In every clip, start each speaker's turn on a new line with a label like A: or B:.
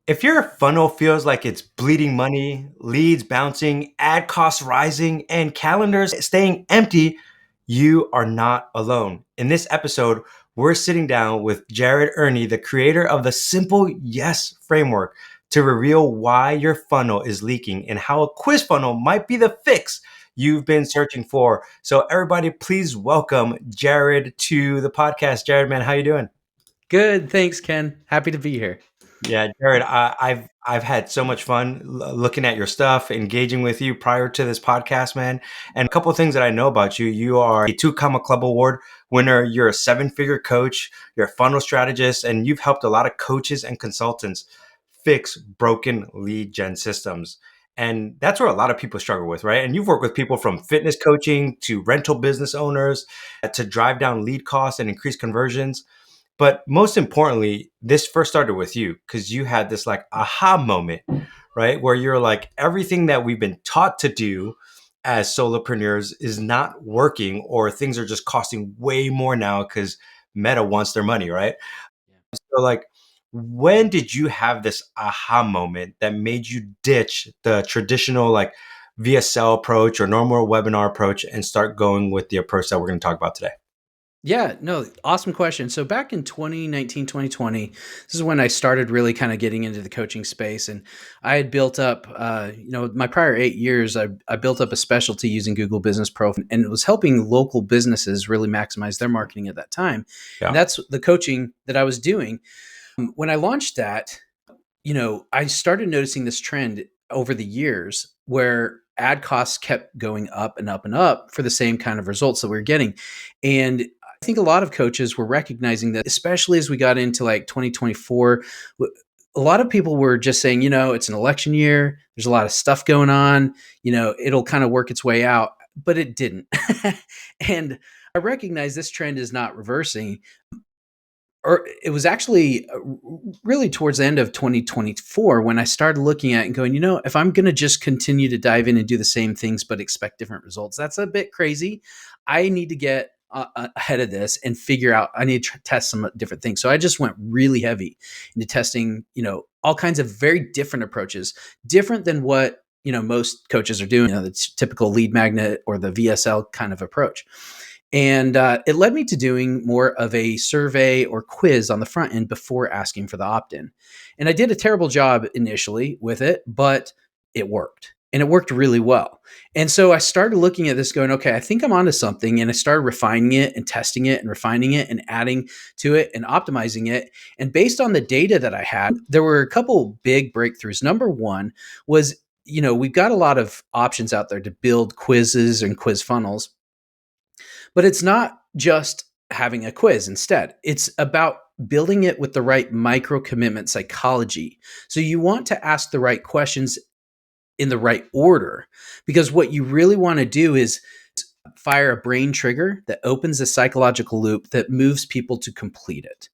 A: If your funnel feels like it's bleeding money, leads bouncing, ad costs rising, and calendars staying empty, you are not alone. In this episode, we're sitting down with Jared Erni, the creator of the Simple Yes framework, to reveal why your funnel is leaking and how a quiz funnel might be the fix you've been searching for. So everybody, please welcome Jared to the podcast. Jared, man, how you doing?
B: Good. Thanks, Ken. Happy to be here.
A: Yeah, Jared, I've had so much fun looking at your stuff, engaging with you prior to this podcast, man. And a couple of things that I know about you: you are a 2 Comma Club Award winner, you're a 7-figure coach, you're a funnel strategist, and you've helped a lot of coaches and consultants fix broken lead gen systems. And that's where a lot of people struggle with, right? And you've worked with people from fitness coaching to rental business owners to drive down lead costs and increase conversions. But most importantly, this first started with you because you had this like aha moment, right? Where you're like, everything that we've been taught to do as solopreneurs is not working, or things are just costing way more now because Meta wants their money, right? So, like, when did you have this aha moment that made you ditch the traditional like VSL approach or normal webinar approach and start going with the approach that we're going to talk about today?
B: Yeah, no, awesome question. So back in 2019, 2020, this is when I started really kind of getting into the coaching space. And I had built up, my prior 8 years, I built up a specialty using Google Business Pro, and it was helping local businesses really maximize their marketing at that time. And
A: Yeah.
B: that's the coaching that I was doing. When I launched that, I started noticing this trend over the years where ad costs kept going up and up and up for the same kind of results that we were getting. And I think a lot of coaches were recognizing that, especially as we got into like 2024, a lot of people were just saying, it's an election year. There's a lot of stuff going on. It'll kind of work its way out, but it didn't. And I recognize this trend is not reversing, or it was actually really towards the end of 2024 when I started looking at it and going, if I'm going to just continue to dive in and do the same things but expect different results, that's a bit crazy. I need to get ahead of this and figure out, I need to test some different things. So I just went really heavy into testing, all kinds of very different approaches, different than what, most coaches are doing, the typical lead magnet or the VSL kind of approach. And it led me to doing more of a survey or quiz on the front end before asking for the opt in. And I did a terrible job initially with it, but it worked. And it worked really well. And so I started looking at this going, okay, I think I'm onto something. And I started refining it and testing it and refining it and adding to it and optimizing it. And based on the data that I had, there were a couple big breakthroughs. Number one was, we've got a lot of options out there to build quizzes and quiz funnels. But it's not just having a quiz instead. It's about building it with the right micro commitment psychology. So you want to ask the right questions in the right order, because what you really want to do is fire a brain trigger that opens a psychological loop that moves people to complete it.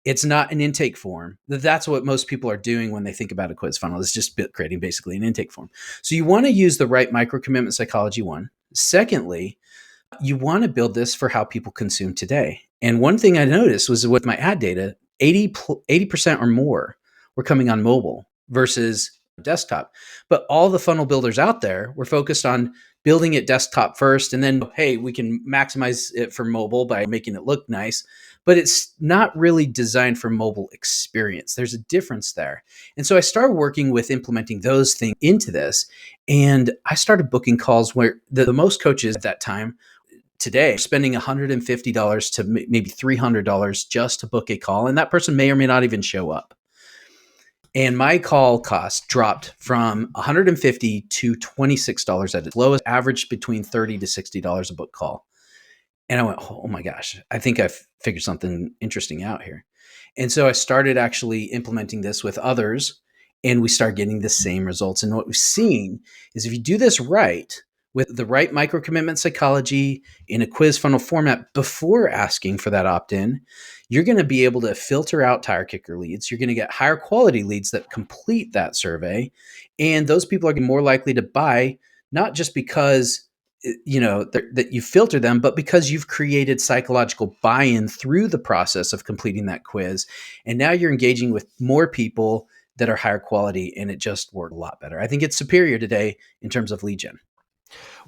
B: It's not an intake form. That's what most people are doing when they think about a quiz funnel. It's just creating basically an intake form. So you want to use the right micro commitment psychology, one. Secondly, you want to build this for how people consume today. And one thing I noticed was with my ad data, 80% or more were coming on mobile versus desktop. But all the funnel builders out there were focused on building it desktop first. And then, hey, we can maximize it for mobile by making it look nice. But it's not really designed for mobile experience. There's a difference there. And so I started working with implementing those things into this. And I started booking calls where the most coaches at that time today spending $150 to maybe $300 just to book a call. And that person may or may not even show up. And my call cost dropped from $150 to $26 at its lowest, averaged between $30 to $60 a book call. And I went, oh my gosh, I think I've figured something interesting out here. And so I started actually implementing this with others, and we started getting the same results. And what we've seen is if you do this right, with the right micro commitment psychology in a quiz funnel format before asking for that opt-in, you're going to be able to filter out tire kicker leads. You're going to get higher quality leads that complete that survey. And those people are more likely to buy, not just because that you filter them, but because you've created psychological buy-in through the process of completing that quiz. And now you're engaging with more people that are higher quality, and it just worked a lot better. I think it's superior today in terms of lead gen.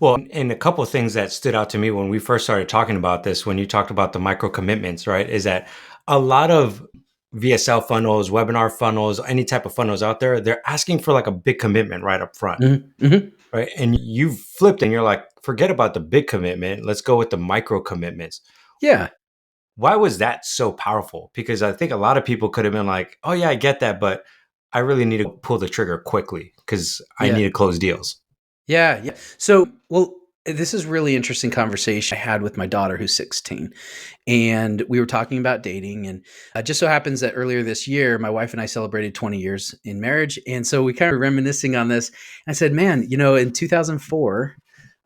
A: Well, and a couple of things that stood out to me when we first started talking about this, when you talked about the micro commitments, right, is that a lot of VSL funnels, webinar funnels, any type of funnels out there, they're asking for like a big commitment right up front,
B: Mm-hmm. Mm-hmm.
A: right? And you've flipped and you're like, forget about the big commitment. Let's go with the micro commitments.
B: Yeah.
A: Why was that so powerful? Because I think a lot of people could have been like, oh, yeah, I get that, but I really need to pull the trigger quickly because I
B: Yeah.
A: need to close deals.
B: Yeah, yeah. So, well, this is really interesting conversation I had with my daughter who's 16, and we were talking about dating. And it just so happens that earlier this year, my wife and I celebrated 20 years in marriage, and so we kind of reminiscing on this. I said, "Man, in 2004,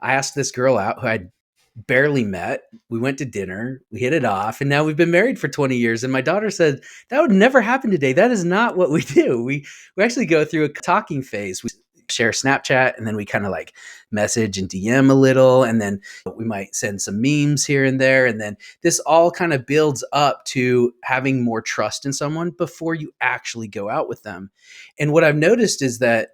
B: I asked this girl out who I'd barely met. We went to dinner, we hit it off, and now we've been married for 20 years." And my daughter said, "That would never happen today. That is not what we do. We actually go through a talking phase. We share Snapchat, and then we kind of like message and DM a little, and then we might send some memes here and there, and then this all kind of builds up to having more trust in someone before you actually go out with them." And what I've noticed is that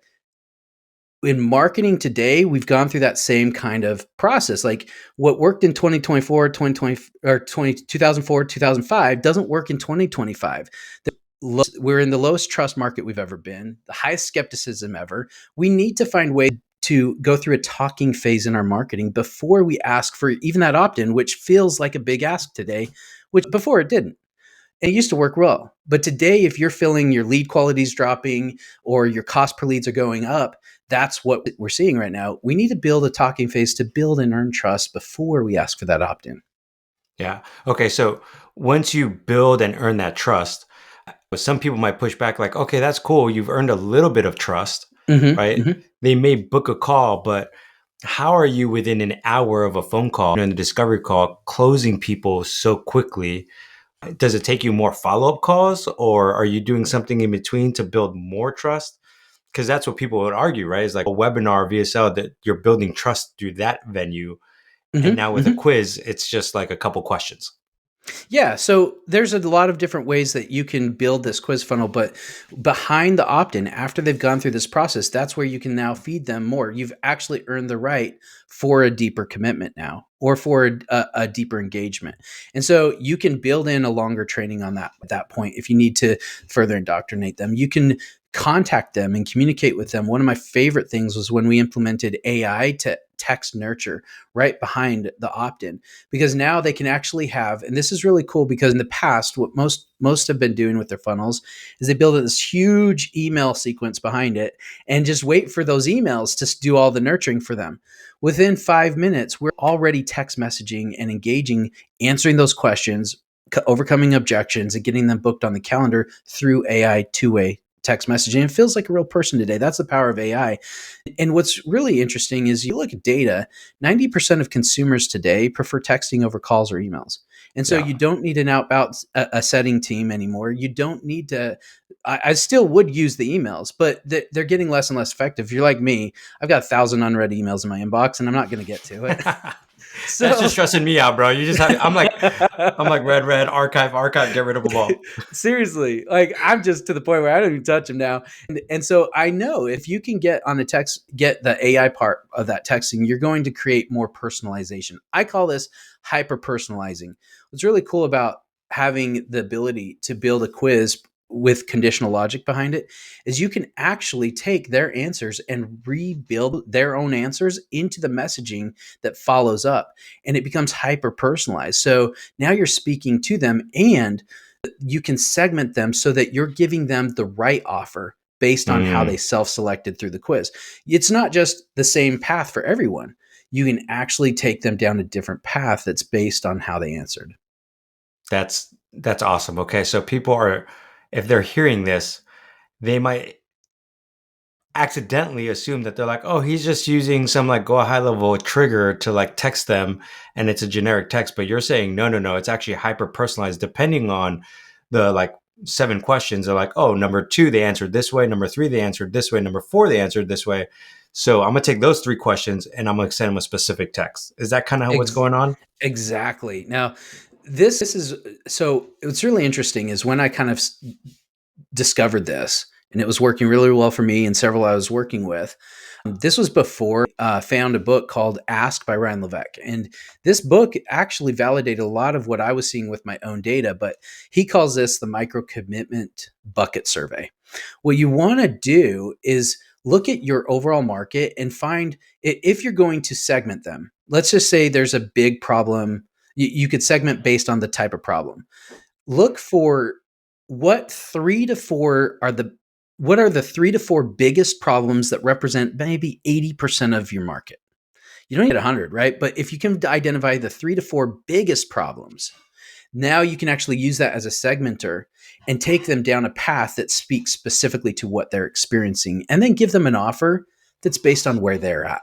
B: in marketing today, we've gone through that same kind of process. Like what worked in 2024, 2020, or 2004, 2005 doesn't work in 2025. We're in the lowest trust market we've ever been, the highest skepticism ever. We need to find ways to go through a talking phase in our marketing before we ask for even that opt-in, which feels like a big ask today, which before it didn't. And it used to work well. But today, if you're feeling your lead quality is dropping or your cost per leads are going up, that's what we're seeing right now. We need to build a talking phase to build and earn trust before we ask for that opt-in.
A: Yeah. Okay. So once you build and earn that trust, some people might push back like, okay, that's cool. You've earned a little bit of trust,
B: Mm-hmm,
A: right?
B: mm-hmm.
A: They may book a call, but how are you within an hour of a phone call and the discovery call closing people so quickly? Does it take you more follow-up calls or are you doing something in between to build more trust? Because that's what people would argue, right? It's like a webinar VSL that you're building trust through that venue. And now
B: Mm-hmm,
A: with a
B: mm-hmm.
A: quiz, it's just like a couple questions.
B: Yeah, so there's a lot of different ways that you can build this quiz funnel, but behind the opt-in, after they've gone through this process, that's where you can now feed them more. You've actually earned the right for a deeper commitment now, or for a deeper engagement. And so you can build in a longer training on that at that point if you need to further indoctrinate them. You can contact them and communicate with them. One of my favorite things was when we implemented AI to text nurture right behind the opt-in, because now they can actually have, and this is really cool because in the past what most have been doing with their funnels is they build this huge email sequence behind it and just wait for those emails to do all the nurturing for them. Within 5 minutes we're already text messaging and engaging, answering those questions, overcoming objections, and getting them booked on the calendar through AI two-way text messaging. It feels like a real person today. That's the power of AI. And what's really interesting is you look at data, 90% of consumers today prefer texting over calls or emails. And so
A: Yeah.
B: you don't need an outbound a setting team anymore. You don't need to, I still would use the emails, but they're getting less and less effective. If you're like me, I've got 1,000 unread emails in my inbox and I'm not going to get to it.
A: That's just
B: So
A: stressing me out, bro. You just have I'm like red, archive, get rid of them all.
B: seriously, like I'm just to the point where I don't even touch them now. And so I know if you can get on the text, get the AI part of that texting, you're going to create more personalization. I call this hyper personalizing. What's really cool about having the ability to build a quiz with conditional logic behind it is you can actually take their answers and rebuild their own answers into the messaging that follows up, and it becomes hyper personalized. So now you're speaking to them, and you can segment them so that you're giving them the right offer based on how they
A: Mm,
B: self-selected through the quiz. It's not just the same path for everyone. You can actually take them down a different path that's based on how they answered.
A: that's awesome. Okay, so people are, if they're hearing this, they might accidentally assume that they're like, oh, he's just using some like go high level trigger to like text them and it's a generic text. But you're saying, no, no, no, it's actually hyper personalized depending on the like 7 questions. They're like, oh, number 2, they answered this way. Number 3, they answered this way. Number 4, they answered this way. So I'm going to take those 3 questions and I'm going to send them a specific text. Is that kind of what's
B: Ex-
A: going on?
B: exactly. Now, this is so what's really interesting is when I kind of discovered this and it was working really well for me and several I was working with. This was before found a book called Ask by Ryan Levesque. And this book actually validated a lot of what I was seeing with my own data, but he calls this the micro commitment bucket survey. What you want to do is look at your overall market and find if you're going to segment them. Let's just say there's a big problem. You could segment based on the type of problem. Look for what are the 3 to 4 biggest problems that represent maybe 80% of your market. You don't get 100, right? But if you can identify the 3 to 4 biggest problems, now you can actually use that as a segmenter and take them down a path that speaks specifically to what they're experiencing, and then give them an offer that's based on where they're at.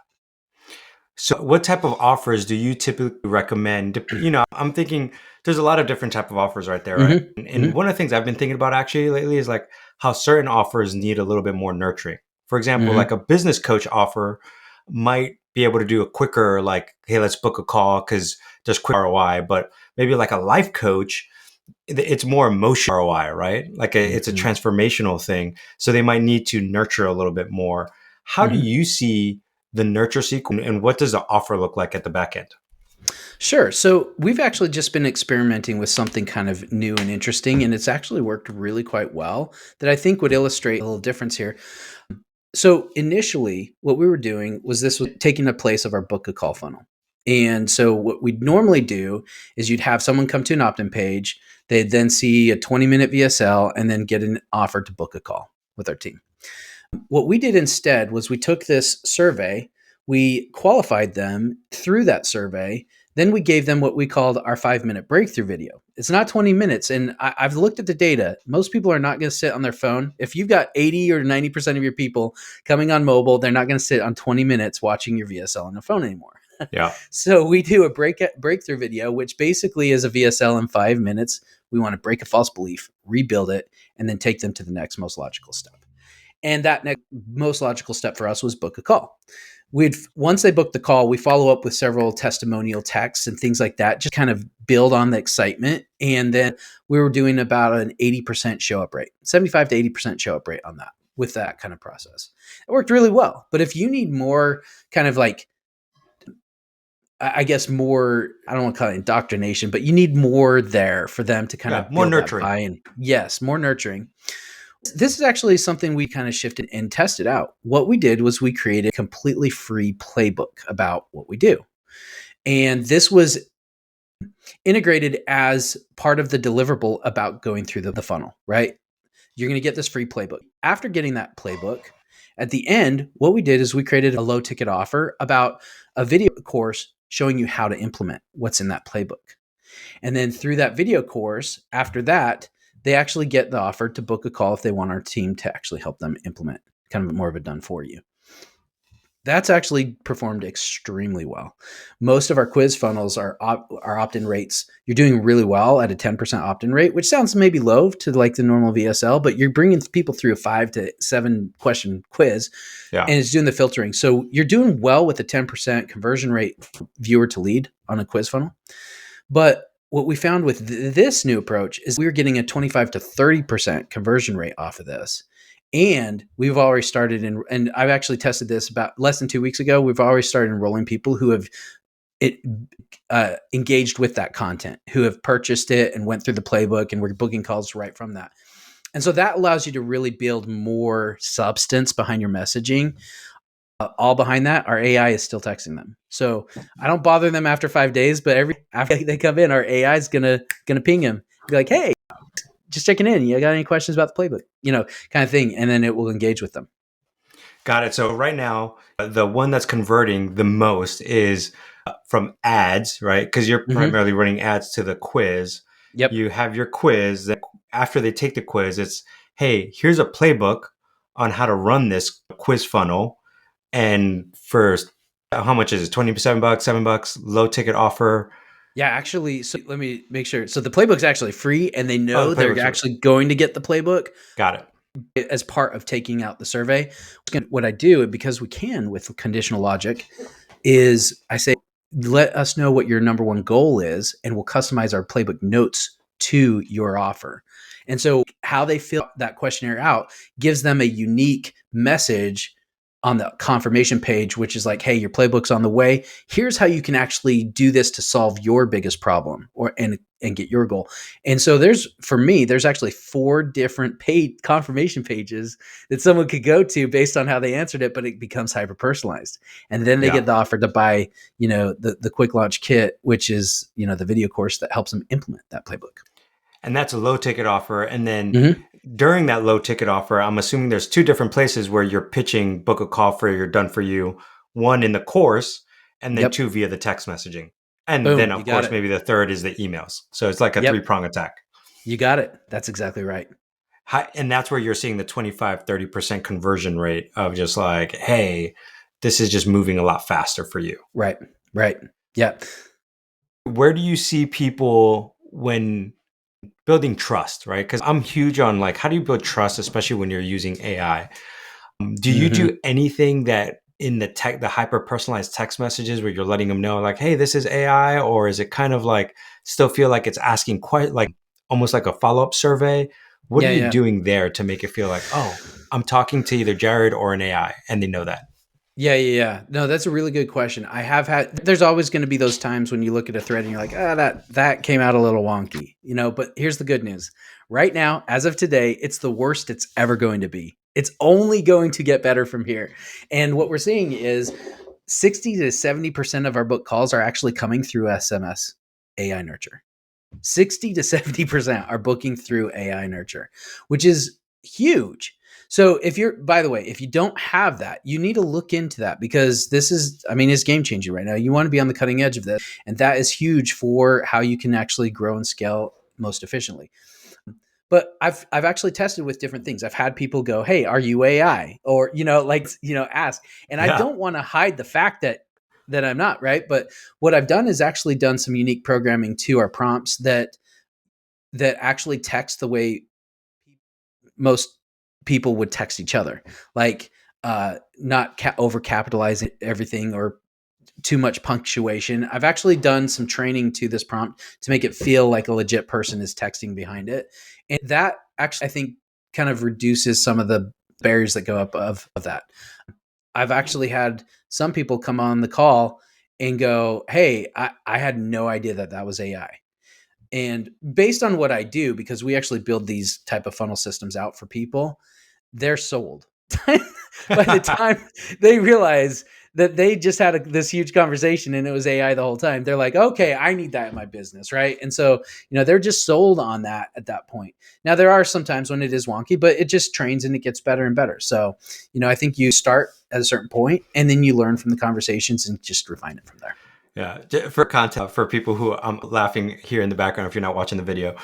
A: So what type of offers do you typically recommend? I'm thinking there's a lot of different type of offers right there, right?
B: Mm-hmm.
A: And one of the things I've been thinking about actually lately is like how certain offers need a little bit more nurturing. For example,
B: Mm-hmm.
A: like a business coach offer might be able to do a quicker, like, hey, let's book a call because there's quick ROI. But maybe like a life coach, it's more emotional ROI, right? Like it's a
B: Mm-hmm.
A: transformational thing. So they might need to nurture a little bit more. How do
B: Mm-hmm.
A: you see the nurture sequence and what does the offer look like at the back end?
B: Sure. So we've actually just been experimenting with something kind of new and interesting, and it's actually worked really quite well that I think would illustrate a little difference here. So initially, what we were doing was this was taking the place of our book a call funnel. And so what we'd normally do is you'd have someone come to an opt-in page, they'd then see a 20-minute VSL and then get an offer to book a call with our team. What we did instead was we took this survey, we qualified them through that survey, then we gave them what we called our 5-minute breakthrough video. It's not 20 minutes. And I've looked at the data. Most people are not going to sit on their phone. If you've got 80 or 90% of your people coming on mobile, they're not going to sit on 20 minutes watching your VSL on the phone anymore.
A: Yeah.
B: So we do a breakthrough video, which basically is a VSL in 5 minutes. We want to break a false belief, rebuild it, and then take them to the next most logical step. And that next most logical step for us was book a call. Once they booked the call, we follow up with several testimonial texts and things like that, just kind of build on the excitement. And then we were doing about an 80% show up rate, 75 to 80% show up rate on that with that kind of process. It worked really well. But if you need more kind of like, I guess more, I don't want to call it indoctrination, but you need more there for them to kind of
A: More
B: build that
A: nurturing.
B: buy-in. Yes, more nurturing. This is actually something we kind of shifted and tested out. What we did was we created a completely free playbook about what we do. And this was integrated as part of the deliverable about going through the funnel, right? You're going to get this free playbook. After getting that playbook, at the end, what we did is we created a low ticket offer about a video course showing you how to implement what's in that playbook. And then through that video course, after that, they actually get the offer to book a call if they want our team to actually help them implement kind of more of a done for you. That's actually performed extremely well. Most of our quiz funnels are opt-in rates. You're doing really well at a 10% opt-in rate, which sounds maybe low to like the normal VSL, but you're bringing people through a 5 to 7 question quiz,
A: Yeah.
B: and it's doing the filtering. So you're doing well with a 10% conversion rate viewer to lead on a quiz funnel. But what we found with this new approach is we were getting a 25 to 30% conversion rate off of this. And we've already started and I've actually tested this about less than 2 weeks ago. We've already started enrolling people who have engaged with that content, who have purchased it and went through the playbook, and we're booking calls right from that. And so that allows you to really build more substance behind your messaging. All behind that, our AI is still texting them. So I don't bother them after 5 days, but after they come in, our AI is gonna ping them, be like, "Hey, just checking in. You got any questions about the playbook?" Kind of thing, and then it will engage with them.
A: Got it. So right now, the one that's converting the most is from ads, right? Because you're
B: Mm-hmm.
A: primarily running ads to the quiz.
B: Yep.
A: You have your quiz that after they take the quiz, it's, hey, here's a playbook on how to run this quiz funnel. And first, how much is it? $27, $7, low ticket offer.
B: Yeah, actually, so let me make sure. So the playbook's actually free, and they
A: Oh,
B: know
A: the
B: they're
A: playbook's free.
B: actually going to get the playbook
A: Got it.
B: as part of taking out the survey. What I do, because we can with conditional logic, is I say, let us know what your number one goal is, and we'll customize our playbook notes to your offer. And so how they fill that questionnaire out gives them a unique message on the confirmation page, which is like, hey, your playbook's on the way. Here's how you can actually do this to solve your biggest problem and get your goal. And so for me, there's actually 4 different paid confirmation pages that someone could go to based on how they answered it, but it becomes hyper personalized. And then they
A: Yeah.
B: get the offer to buy, the quick launch kit, which is, the video course that helps them implement that playbook.
A: And that's a low ticket offer. And then
B: Mm-hmm.
A: during that low ticket offer, I'm assuming there's 2 different places where you're pitching book a call for your done for you. One in the course, and then
B: Yep.
A: 2 via the text messaging. And then
B: Boom. You
A: of
B: got
A: course,
B: it.
A: maybe the third is the emails. So it's like a
B: Yep.
A: 3-prong attack.
B: You got it. That's exactly right.
A: And that's where you're seeing the 25-30% conversion rate of just like, hey, this is just moving a lot faster for you.
B: Right. Right. Yeah.
A: Where do you see people when building trust, right? Because I'm huge on like, how do you build trust, especially when you're using AI? Do you
B: Mm-hmm.
A: do anything that in the hyper personalized text messages where you're letting them know like, hey, this is AI, or is it kind of like still feel like it's asking quite like almost like a follow-up survey? What are
B: Yeah.
A: you
B: Yeah.
A: doing there to make it feel like, oh, I'm talking to either Jared or an AI, and they know that?
B: Yeah, yeah, yeah. No, that's a really good question. I have had. There's always going to be those times when you look at a thread and you're like, that came out a little wonky, But here's the good news. Right now, as of today, it's the worst it's ever going to be. It's only going to get better from here. And what we're seeing is 60 to 70% of our book calls are actually coming through SMS AI nurture. 60 to 70% are booking through AI nurture, which is huge. So by the way, if you don't have that, you need to look into that because it's game changing right now. You want to be on the cutting edge of this. And that is huge for how you can actually grow and scale most efficiently. But I've actually tested with different things. I've had people go, "Hey, are you AI?" Or ask. And I
A: Yeah.
B: don't want to hide the fact that I'm not, right? But what I've done is actually done some unique programming to our prompts that actually text the way most people would text each other, like not over capitalizing everything or too much punctuation. I've actually done some training to this prompt to make it feel like a legit person is texting behind it. And that actually, I think, kind of reduces some of the barriers that go up of that. I've actually had some people come on the call and go, hey, I had no idea that was AI. And based on what I do, because we actually build these type of funnel systems out for people, they're sold. By the time they realize that they just had this huge conversation and it was AI the whole time, they're like, okay, I need that in my business, right? And so, they're just sold on that at that point. Now, there are some times when it is wonky, but it just trains and it gets better and better. So, I think you start at a certain point and then you learn from the conversations and just refine it from there.
A: Yeah, for content, for people who I'm laughing here in the background, if you're not watching the video,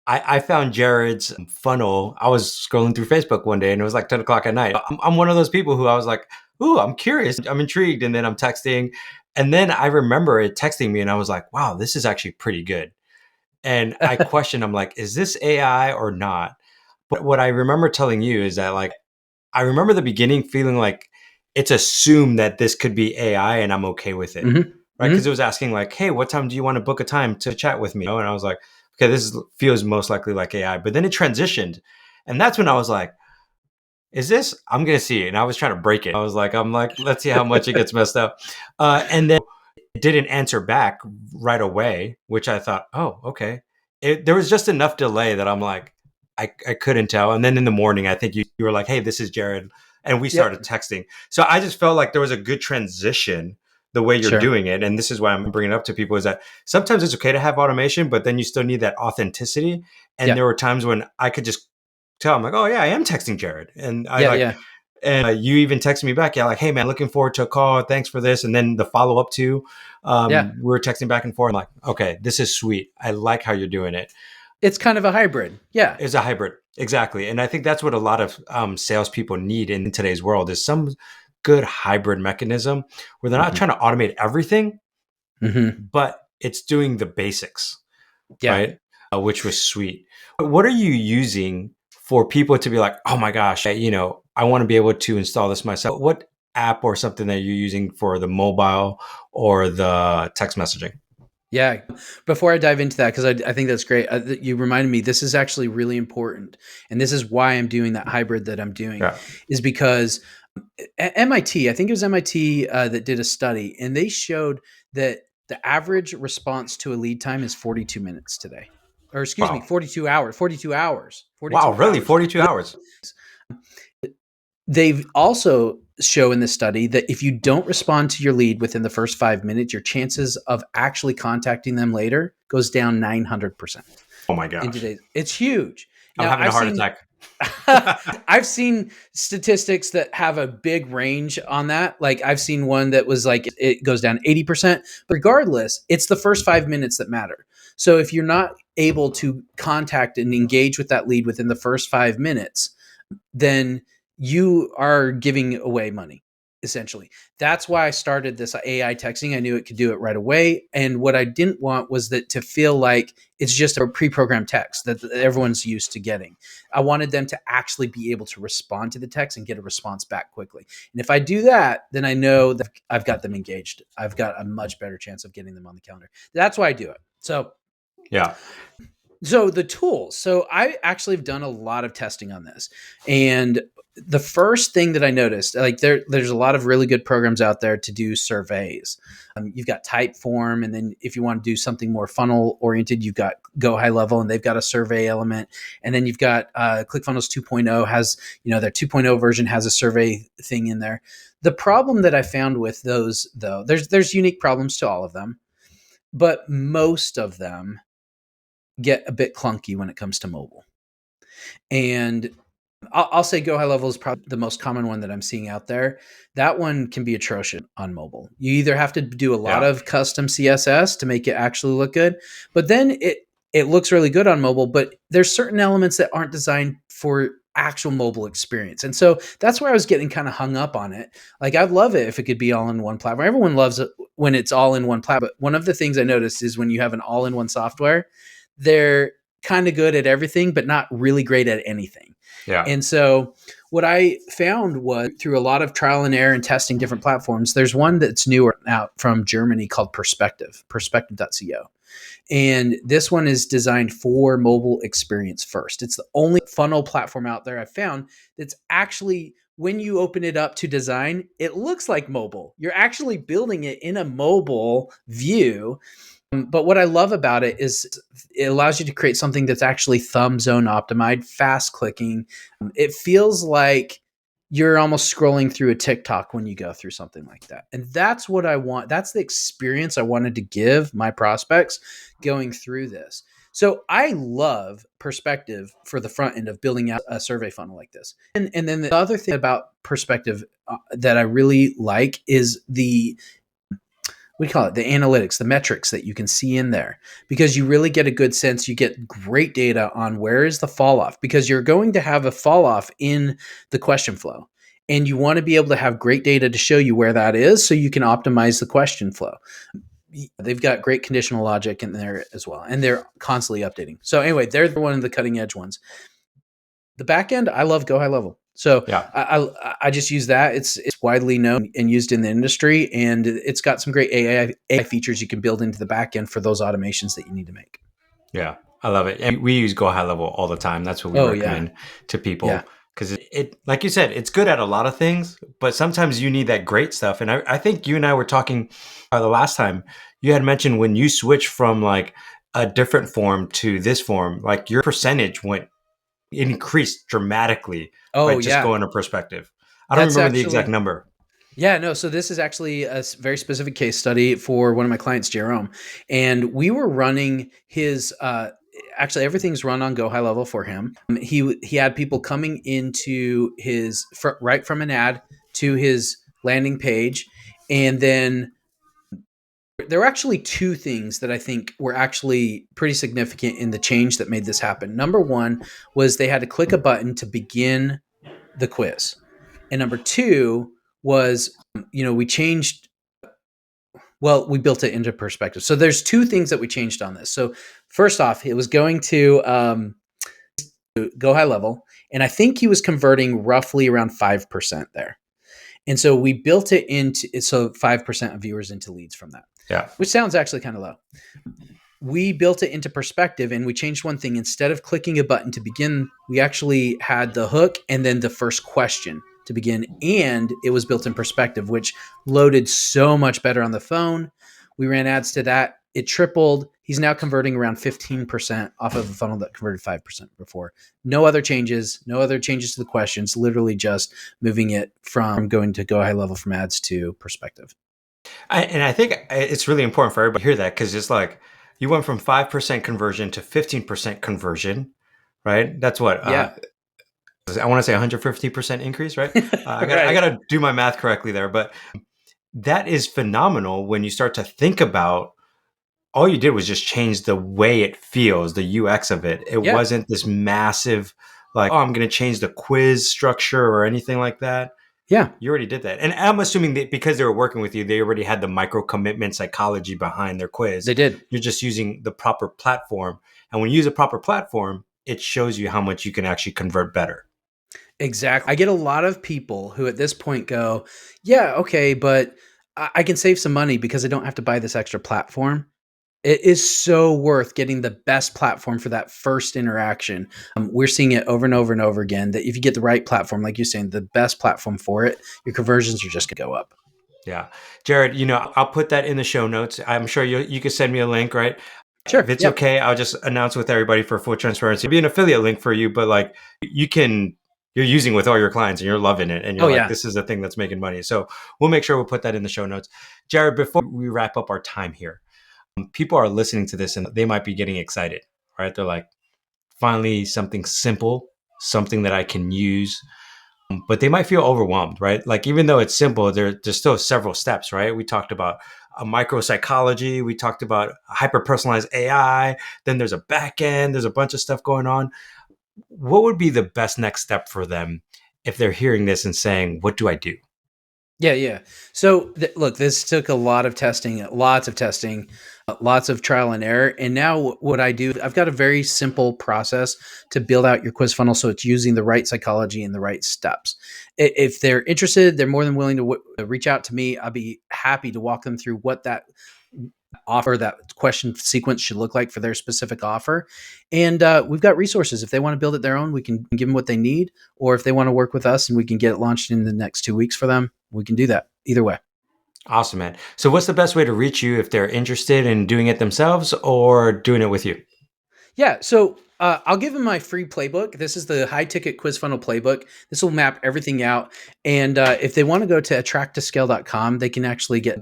A: I found Jared's funnel. I was scrolling through Facebook one day and it was like 10 o'clock at night. I'm one of those people who I was like, ooh, I'm curious, I'm intrigued. And then I'm texting. And then I remember it texting me and I was like, wow, this is actually pretty good. And I questioned, I'm like, is this AI or not? But what I remember telling you is that like, I remember the beginning feeling like it's assumed that this could be AI and I'm okay with it.
B: Mm-hmm.
A: Right. Because
B: Mm-hmm.
A: it was asking like, hey, what time do you want to book a time to chat with me? And I was like, okay, feels most likely like AI. But then it transitioned. And that's when I was like, is this? I'm going to see it. And I was trying to break it. I'm like, let's see how much it gets messed up. And then it didn't answer back right away, which I thought, oh, okay. There was just enough delay that I'm like, I couldn't tell. And then in the morning, I think you were like, hey, this is Jared. And we started
B: Yep.
A: texting. So I just felt like there was a good transition the way you're
B: Sure.
A: doing it. And this is why I'm bringing it up to people is that sometimes it's okay to have automation, but then you still need that authenticity. And
B: Yeah.
A: there were times when I could just tell, I'm like, oh, yeah, I am texting Jared. And I
B: Yeah.
A: like,
B: Yeah.
A: and you even texted me back, yeah, like, hey man, looking forward to a call. Thanks for this. And then the follow up too,
B: Yeah.
A: we were texting back and forth. I'm like, okay, this is sweet. I like how you're doing it.
B: It's kind of a hybrid. Yeah.
A: It's a hybrid, exactly. And I think that's what a lot of salespeople need in today's world is some good hybrid mechanism where they're not
B: Mm-hmm.
A: trying to automate everything,
B: Mm-hmm.
A: but it's doing the basics,
B: Yeah.
A: right? Which was sweet. What are you using for people to be like, oh my gosh, I want to be able to install this myself? What app or something that you're using for the mobile or the text messaging?
B: Yeah. Before I dive into that, because I think that's great, you reminded me this is actually really important. And this is why I'm doing that hybrid that I'm doing,
A: Yeah.
B: is because MIT, I think it was MIT that did a study, and they showed that the average response to a lead time is 42 minutes today. Or excuse me,
A: Wow.
B: 42 hours, 42 hours,
A: Wow.
B: 42
A: Really?
B: hours.
A: 42 hours?
B: They've also show in this study that if you don't respond to your lead within the first 5 minutes, your chances of actually contacting them later goes down 900%
A: Oh my
B: in
A: gosh.
B: today's. It's huge.
A: I'm
B: Now
A: having a heart attack.
B: I've seen statistics that have a big range on that. Like I've seen one that was like it goes down 80%. But regardless, it's the first 5 minutes that matter. So if you're not able to contact and engage with that lead within the first 5 minutes, then you are giving away money. Essentially, that's why I started this AI texting. I knew it could do it right away. And what I didn't want was that to feel like it's just a pre-programmed text that everyone's used to getting. I wanted them to actually be able to respond to the text and get a response back quickly. And if I do that, then I know that I've got them engaged. I've got a much better chance of getting them on the calendar. That's why I do it.
A: Yeah.
B: So the tools. So I actually have done a lot of testing on this. And the first thing that I noticed, like there's a lot of really good programs out there to do surveys. You've got Typeform, and then if you want to do something more funnel oriented, you've got Go High Level, and they've got a survey element. And then you've got ClickFunnels 2.0 has, their 2.0 version has a survey thing in there. The problem that I found with those, though, there's unique problems to all of them, but most of them get a bit clunky when it comes to mobile. And I'll say Go High Level is probably the most common one that I'm seeing out there. That one can be atrocious on mobile. You either have to do a lot
A: Yeah.
B: of custom CSS to make it actually look good, but then it looks really good on mobile, but there's certain elements that aren't designed for actual mobile experience. And so that's where I was getting kind of hung up on it. Like I'd love it if it could be all in one platform. Everyone loves it when it's all in one platform. But one of the things I noticed is when you have an all-in-one software, they're kind of good at everything, but not really great at anything.
A: Yeah.
B: And so what I found was through a lot of trial and error and testing different platforms, there's one that's newer out from Germany called perspective.co. And this one is designed for mobile experience first. It's the only funnel platform out there I've found that's actually, when you open it up to design, it looks like mobile. You're actually building it in a mobile view. But what I love about it is it allows you to create something that's actually thumb zone optimized, fast clicking. It feels like you're almost scrolling through a TikTok when you go through something like that. And that's what I want. That's the experience I wanted to give my prospects going through this. So I love perspective for the front end of building out a survey funnel like this. And then the other thing about perspective that I really like is the we call it the analytics, the metrics that you can see in there, because you really get a good sense. You get great data on where is the fall off, because you're going to have a fall off in the question flow. And you want to be able to have great data to show you where that is so you can optimize the question flow. They've got great conditional logic in there as well. And they're constantly updating. So anyway, they're one of the cutting edge ones. The back end, I love Go High Level. So
A: Yeah.
B: I just use that. It's widely known and used in the industry, and it's got some great AI features you can build into the back end for those automations that you need to make.
A: Yeah. I love it. And we use Go High Level all the time. That's what we
B: Oh yeah,
A: recommend to
B: yeah.
A: people. Because it, like you said, it's good at a lot of things, but sometimes you need that great stuff. And I think you and I were talking the last time. You had mentioned when you switch from like a different form to this form, like your percentage went increased dramatically by
B: Oh
A: just
B: yeah.
A: going to perspective. I don't
B: That's
A: remember the exact
B: actually
A: number.
B: Yeah, no. So this is actually a very specific case study for one of my clients, Jerome, and we were running his. Actually, everything's run on Go High Level for him. He had people coming into his right from an ad to his landing page, and then there were actually two things that I think were actually pretty significant in the change that made this happen. Number one was they had to click a button to begin the quiz. And number two was, we changed, well, we built it into perspective. So there's two things that we changed on this. So first off, it was going to Go High Level. And I think he was converting roughly around 5% there. And so we built it into, so 5% of viewers into leads from that.
A: Yeah.
B: which sounds actually kind of low. We built it into perspective and we changed one thing. Instead of clicking a button to begin, we actually had the hook and then the first question to begin. And it was built in perspective, which loaded so much better on the phone. We ran ads to that. It tripled. He's now converting around 15% off of a funnel that converted 5% before. No other changes, no other changes to the questions, literally just moving it from going to go high level from ads to perspective.
A: And I think it's really important for everybody to hear that, because it's like you went from 5% conversion to 15% conversion, right? That's what
B: Yeah.
A: I want to say 150% increase, right? I
B: Right.
A: gotta do my math correctly there, but that is phenomenal when you start to think about all you did was just change the way it feels, the UX of it. It
B: Yeah.
A: wasn't this massive, like, oh, I'm going to change the quiz structure or anything like that.
B: Yeah.
A: You already did that. And I'm assuming that because they were working with you, they already had the micro commitment psychology behind their quiz.
B: They did.
A: You're just using the proper platform. And when you use a proper platform, it shows you how much you can actually convert better.
B: Exactly. I get a lot of people who at this point go, yeah, okay, but I can save some money because I don't have to buy this extra platform. It is so worth getting the best platform for that first interaction. We're seeing it over and over and over again that if you get the right platform, like you're saying, the best platform for it, your conversions are just going to go up.
A: Yeah. Jared, I'll put that in the show notes. I'm sure you can send me a link, right? If
B: Sure.
A: it's
B: Yep.
A: okay, I'll just announce with everybody for full transparency. It'll be an affiliate link for you, but like you're using with all your clients and you're loving it. And you're
B: Oh,
A: like,
B: yeah.
A: this is the thing that's making money. So we'll make sure we'll put that in the show notes. Jared, before we wrap up our time here, people are listening to this and they might be getting excited, right? They're like, finally, something simple, something that I can use, but they might feel overwhelmed, right? Like, even though it's simple, there's still several steps, right? We talked about a micro psychology. We talked about hyper personalized AI. Then there's a back end. There's a bunch of stuff going on. What would be the best next step for them if they're hearing this and saying, what do I do?
B: Yeah, yeah. So look, this took a lot of testing, lots of trial and error. And now what I do, I've got a very simple process to build out your quiz funnel so it's using the right psychology and the right steps. If they're interested, they're more than willing to reach out to me. I'll be happy to walk them through what that offer, that question sequence should look like for their specific offer. And we've got resources. If they want to build it their own, we can give them what they need. Or if they want to work with us and we can get it launched in the next 2 weeks for them, we can do that. Either way.
A: Awesome, man. So what's the best way to reach you if they're interested in doing it themselves or doing it with you?
B: Yeah. So I'll give them my free playbook. This is the high ticket quiz funnel playbook. This will map everything out. And if they want to go to attracttoscale.com, they can actually get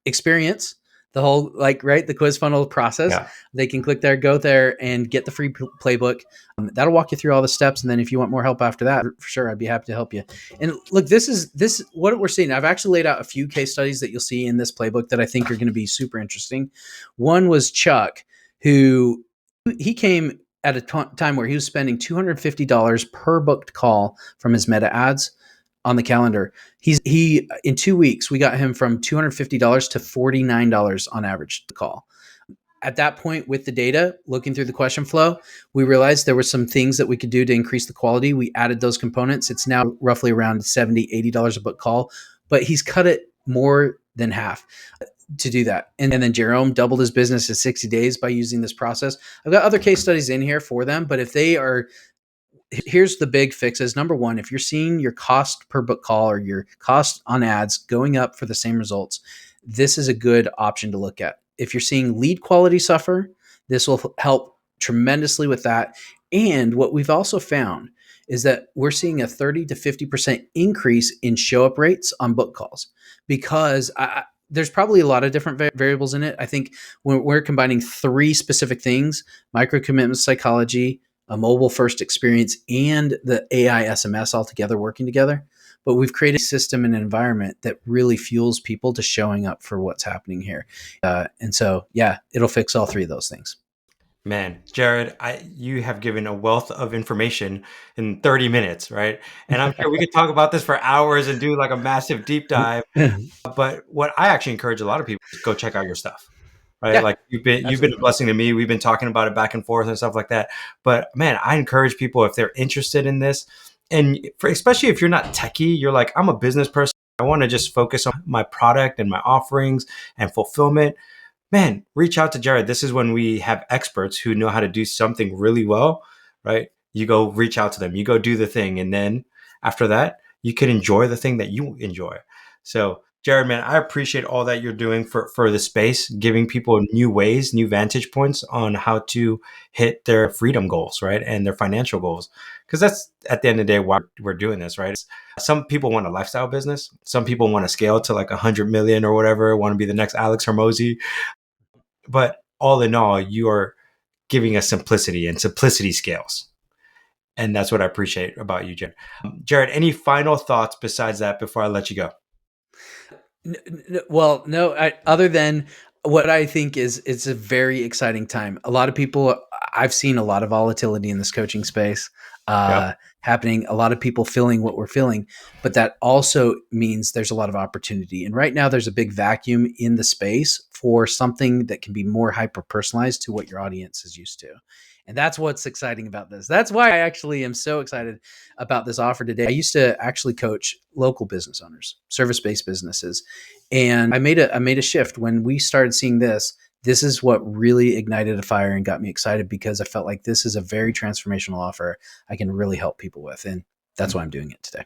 B: experience the whole, like, right, the quiz funnel process.
A: Yeah.
B: They can click there, go there, and get the free playbook. That'll walk you through all the steps. And then if you want more help after that, for sure, I'd be happy to help you. And look, this what we're seeing. I've actually laid out a few case studies that you'll see in this playbook that I think are going to be super interesting. One was Chuck, who he came at a time where he was spending $250 per booked call from his meta ads on the calendar. He in 2 weeks we got him from $250 to $49 on average to call. At that point, with the data, looking through the question flow, we realized there were some things that we could do to increase the quality. We added those components. It's now roughly around $70, $80 a book call, but he's cut it more than half to do that. And then Jerome doubled his business in 60 days by using this process. I've got other case studies in here for them, but if they are, here's the big fixes. Number one, if you're seeing your cost per book call or your cost on ads going up for the same results, this is a good option to look at. If you're seeing lead quality suffer, this will help tremendously with that. And what we've also found is that we're seeing a 30 to 50% increase in show up rates on book calls because there's probably a lot of different variables in it. I think when we're combining three specific things: micro commitment psychology, a mobile first experience, and the AI SMS all together working together. But we've created a system and an environment that really fuels people to showing up for what's happening here. And so, yeah, it'll fix all three of those things.
A: Man, Jared, you have given a wealth of information in 30 minutes, right? And I'm sure we could talk about this for hours and do like a massive deep dive. But what I actually encourage a lot of people is go check out your stuff, right?
B: Yeah,
A: Like you've been a
B: absolutely.
A: blessing to me. We've been talking about it back and forth and stuff like that. But man, I encourage people if they're interested in this, and especially if you're not techie, you're like, I'm a business person. I want to just focus on my product and my offerings and fulfillment, man, reach out to Jared. This is when we have experts who know how to do something really well, right? You go reach out to them, you go do the thing. And then after that, you can enjoy the thing that you enjoy. So, Jared, man, I appreciate all that you're doing for the space, giving people new ways, new vantage points on how to hit their freedom goals, right? And their financial goals. Because that's at the end of the day why we're doing this, right? Some people want a lifestyle business. Some people want to scale to like 100 million or whatever, want to be the next Alex Hermosi. But all in all, you are giving us simplicity, and simplicity scales. And that's what I appreciate about you, Jared. Jared, any final thoughts besides that before I let you go?
B: Well, no, other than what I think is it's a very exciting time. A lot of people, I've seen a lot of volatility in this coaching space
A: Yep.
B: happening, a lot of people feeling what we're feeling, but that also means there's a lot of opportunity. And right now there's a big vacuum in the space for something that can be more hyper personalized to what your audience is used to. And that's what's exciting about this. That's why I actually am so excited about this offer today. I used to actually coach local business owners, service-based businesses, and I made a shift when we started seeing this. This is what really ignited a fire and got me excited because I felt like this is a very transformational offer I can really help people with, and that's why I'm doing it today.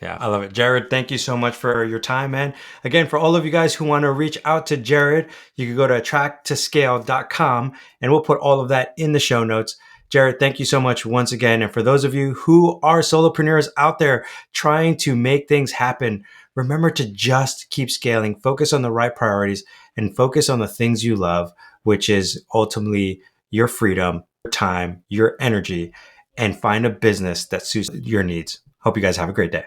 A: Yeah, I love it. Jared, thank you so much for your time, man. Again, for all of you guys who want to reach out to Jared, you can go to attracttoscale.com and we'll put all of that in the show notes. Jared, thank you so much once again. And for those of you who are solopreneurs out there trying to make things happen, remember to just keep scaling, focus on the right priorities, and focus on the things you love, which is ultimately your freedom, your time, your energy, and find a business that suits your needs. Hope you guys have a great day.